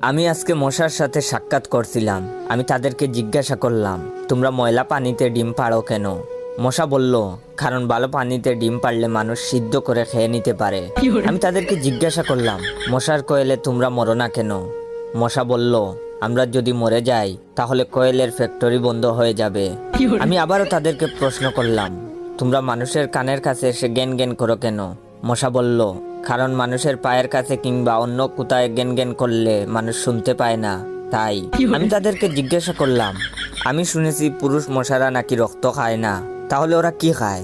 আমি আজকে মশার সাথে সাক্ষাৎ করছিলাম। আমি তাদেরকে জিজ্ঞাসা করলাম, তোমরা ময়লা পানিতে ডিম পাড়ো কেন? মশা বলল, কারণ ভালো পানিতে ডিম পারলে মানুষ সিদ্ধ করে খেয়ে নিতে পারে। আমি তাদেরকে জিজ্ঞাসা করলাম, মশার কোয়েলে তোমরা মরো না কেন? মশা বলল, আমরা যদি মরে যাই তাহলে কোয়েলের ফ্যাক্টরি বন্ধ হয়ে যাবে। আমি আবারও তাদেরকে প্রশ্ন করলাম, তোমরা মানুষের কানের কাছে এসে জ্ঞান জ্ঞান করো কেন? মশা বলল, কারণ মানুষের পায়ের কাছে কিংবা অন্য কোথায় জ্ঞান জ্ঞান করলে মানুষ শুনতে পায় না, তাই। আমি তাদেরকে জিজ্ঞাসা করলাম, আমি শুনেছি পুরুষ মশারা নাকি রক্ত খায় না, তাহলে ওরা কি খায়?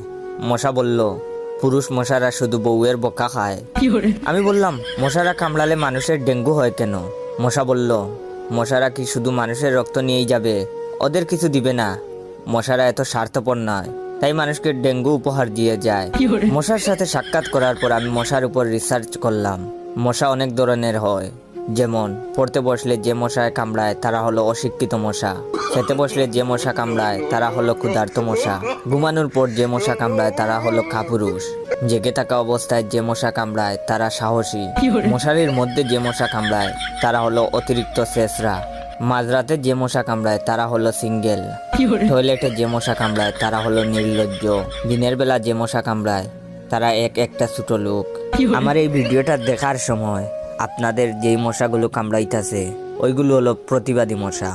মশা বলল, পুরুষ মশারা শুধু বউয়ের বোকা খায়। আমি বললাম, মশারা কামড়ালে মানুষের ডেঙ্গু হয় কেন? মশা বলল, মশারা কি শুধু মানুষের রক্ত নিয়েই যাবে? ওদের কিছু দিবে না। মশারা এত স্বার্থপর নয়, তাই মানুষকে ডেঙ্গু উপহার দিয়ে যায়। মশার সাথে সাক্ষাৎ করার পর আমি মশার উপর রিসার্চ করলাম। মশা অনেক ধরনের হয়, যেমন পড়তে বসলে যে মশায় কামড়ায় তারা হলো অশিক্ষিত মশা, খেতে বসলে যে মশা কামড়ায় তারা হলো ক্ষুধার্ত মশা, ঘুমানোর পর যে মশা কামড়ায় তারা হলো কাপুরুষ, জেগে থাকা অবস্থায় যে মশা কামড়ায় তারা সাহসী, মশারির মধ্যে যে মশা কামড়ায় তারা হলো অতিরিক্ত শেষরা, মাঝরাতে যে মশা কামড়ায় তারা হলো সিঙ্গেল, টয়লেটে যে মশা কামড়ায় তারা হলো নির্লজ্জ, দিনের বেলা যে মশা কামড়ায় তারা একটা ছোট লোক। আমার এই ভিডিওটা দেখার সময় আপনাদের যেই মশাগুলো কামড়াইতেছে ওইগুলো হলো প্রতিবাদী মশা।